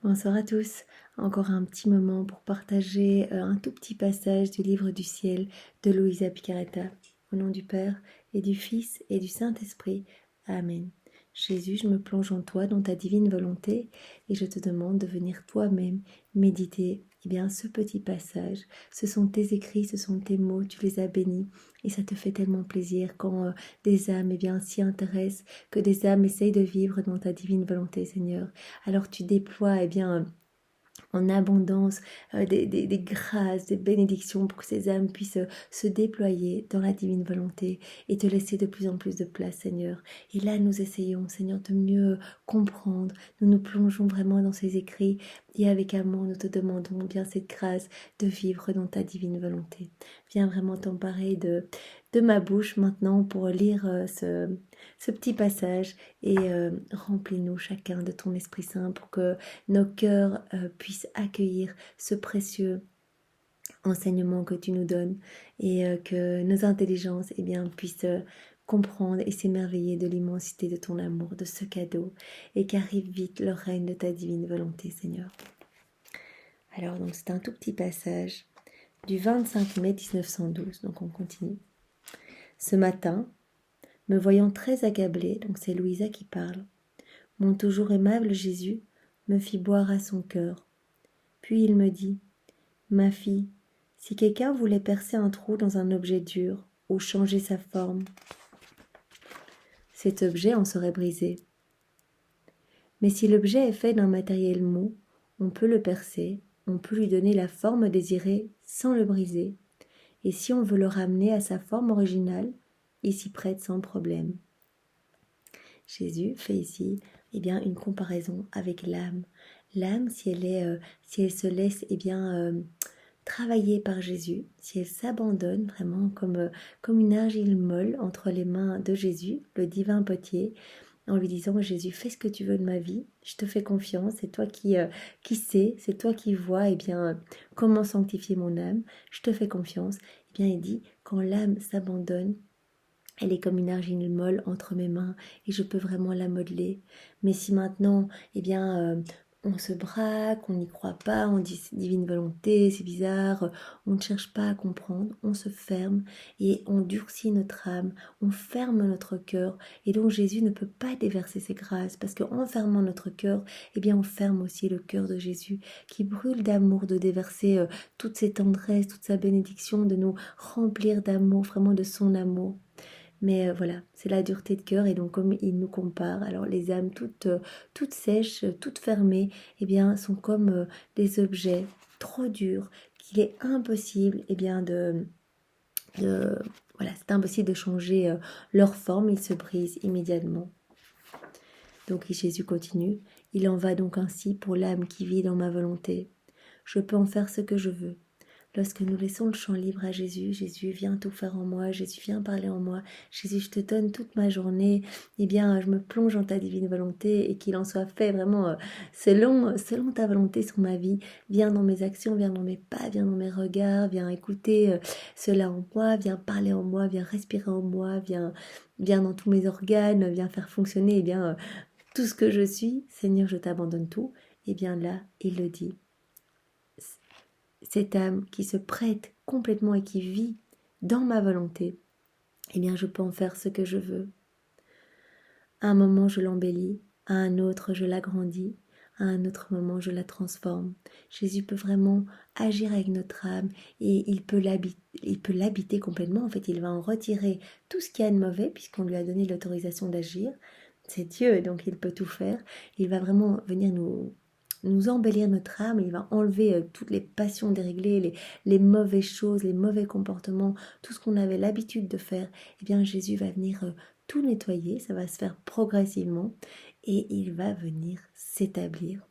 Bonsoir à tous. Encore un petit moment pour partager un tout petit passage du livre du ciel de Luisa Picaretta. Au nom du Père et du Fils et du Saint-Esprit. Amen. Jésus, je me plonge en toi, dans ta divine volonté, et je te demande de venir toi-même méditer ce petit passage. Ce sont tes écrits, ce sont tes mots, tu les as bénis, et ça te fait tellement plaisir quand des âmes s'y intéressent, que des âmes essayent de vivre dans ta divine volonté, Seigneur. Alors tu déploies en abondance des grâces, des bénédictions pour que ces âmes puissent se déployer dans la divine volonté et te laisser de plus en plus de place, Seigneur. Et là, nous essayons, Seigneur, de mieux comprendre. Nous nous plongeons vraiment dans ces écrits et avec amour, nous te demandons bien cette grâce de vivre dans ta divine volonté. Viens vraiment t'emparer de ma bouche maintenant pour lire ce petit passage et remplis-nous chacun de ton Esprit Saint pour que nos cœurs puissent accueillir ce précieux enseignement que tu nous donnes et que nos intelligences puissent comprendre et s'émerveiller de l'immensité de ton amour, de ce cadeau, et qu'arrive vite le règne de ta divine volonté, Seigneur. Alors donc c'est un tout petit passage du 25 mai 1912, donc on continue. Ce matin, me voyant très accablée, donc c'est Louisa qui parle, mon toujours aimable Jésus me fit boire à son cœur. Puis il me dit, ma fille, si quelqu'un voulait percer un trou dans un objet dur ou changer sa forme, cet objet en serait brisé. Mais si l'objet est fait d'un matériel mou, on peut le percer, on peut lui donner la forme désirée sans le briser, et si on veut le ramener à sa forme originale, il s'y prête sans problème. Jésus fait ici une comparaison avec l'âme. L'âme, si elle se laisse travailler par Jésus, si elle s'abandonne vraiment comme une argile molle entre les mains de Jésus, le divin potier, en lui disant Jésus, fais ce que tu veux de ma vie, je te fais confiance, c'est toi qui sais, c'est toi qui vois comment sanctifier mon âme, je te fais confiance. Il dit, quand l'âme s'abandonne, elle est comme une argile molle entre mes mains et je peux vraiment la modeler. Mais si maintenant, on se braque, on n'y croit pas, on dit c'est divine volonté, c'est bizarre, on ne cherche pas à comprendre, on se ferme et on durcit notre âme, on ferme notre cœur. Et donc Jésus ne peut pas déverser ses grâces parce qu'en fermant notre cœur, on ferme aussi le cœur de Jésus qui brûle d'amour de déverser toutes ses tendresses, toute sa bénédiction, de nous remplir d'amour, vraiment de son amour. Mais voilà, c'est la dureté de cœur et donc comme il nous compare, alors les âmes toutes sèches, toutes fermées, sont comme des objets trop durs qu'il est impossible c'est impossible de changer leur forme, ils se brisent immédiatement. Donc Jésus continue, il en va donc ainsi pour l'âme qui vit dans ma volonté. Je peux en faire ce que je veux. Lorsque nous laissons le champ libre à Jésus, Jésus vient tout faire en moi, Jésus vient parler en moi, Jésus je te donne toute ma journée, je me plonge dans ta divine volonté et qu'il en soit fait vraiment selon ta volonté sur ma vie. Viens dans mes actions, viens dans mes pas, viens dans mes regards, viens écouter cela en moi, viens parler en moi, viens respirer en moi, viens dans tous mes organes, viens faire fonctionner tout ce que je suis. Seigneur, je t'abandonne tout. Là, il le dit. Cette âme qui se prête complètement et qui vit dans ma volonté, je peux en faire ce que je veux. À un moment, je l'embellis, à un autre, je l'agrandis, à un autre moment, je la transforme. Jésus peut vraiment agir avec notre âme et il peut l'habiter complètement. En fait, il va en retirer tout ce qu'il y a de mauvais puisqu'on lui a donné l'autorisation d'agir. C'est Dieu, donc il peut tout faire. Il va vraiment venir nous embellir notre âme, il va enlever toutes les passions déréglées, les mauvaises choses, les mauvais comportements, tout ce qu'on avait l'habitude de faire. Jésus va venir tout nettoyer, ça va se faire progressivement et il va venir s'établir.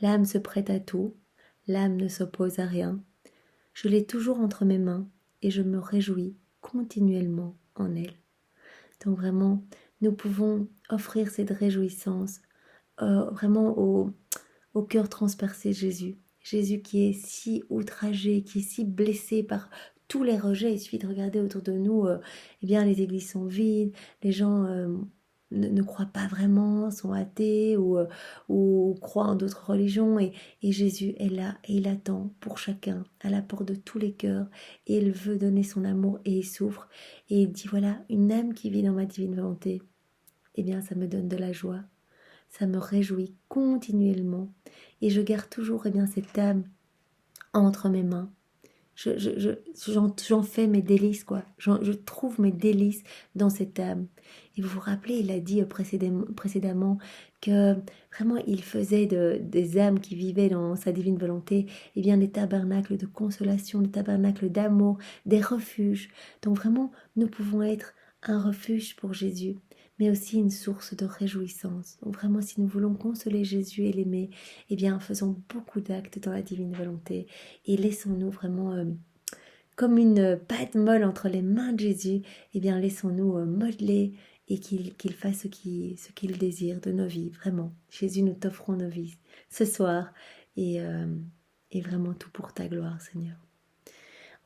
L'âme se prête à tout, l'âme ne s'oppose à rien. Je l'ai toujours entre mes mains et je me réjouis continuellement en elle. Donc vraiment, nous pouvons offrir cette réjouissance vraiment au cœur transpercé Jésus. Jésus qui est si outragé, qui est si blessé par tous les rejets. Il suffit de regarder autour de nous, les églises sont vides, les gens ne croient pas vraiment, sont athées ou croient en d'autres religions. Et Jésus est là et il attend pour chacun, à la porte de tous les cœurs. Et il veut donner son amour et il souffre. Et il dit voilà, une âme qui vit dans ma divine volonté, eh bien ça me donne de la joie. Ça me réjouit continuellement. Et je garde toujours eh bien, cette âme entre mes mains. J'en fais mes délices, quoi. Je trouve mes délices dans cette âme. Et vous vous rappelez, il a dit précédemment que vraiment il faisait des âmes qui vivaient dans sa divine volonté, eh bien des tabernacles de consolation, des tabernacles d'amour, des refuges. Donc vraiment, nous pouvons être un refuge pour Jésus, mais aussi une source de réjouissance. Donc vraiment, si nous voulons consoler Jésus et l'aimer, eh bien faisons beaucoup d'actes dans la divine volonté et laissons-nous vraiment comme une pâte molle entre les mains de Jésus, eh bien laissons-nous modeler et qu'il fasse ce qu'il désire de nos vies, vraiment. Jésus, nous t'offrons nos vies ce soir et vraiment tout pour ta gloire, Seigneur.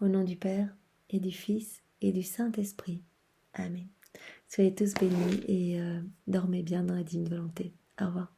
Au nom du Père et du Fils et du Saint-Esprit. Amen. Soyez tous bénis et dormez bien dans la divine volonté. Au revoir.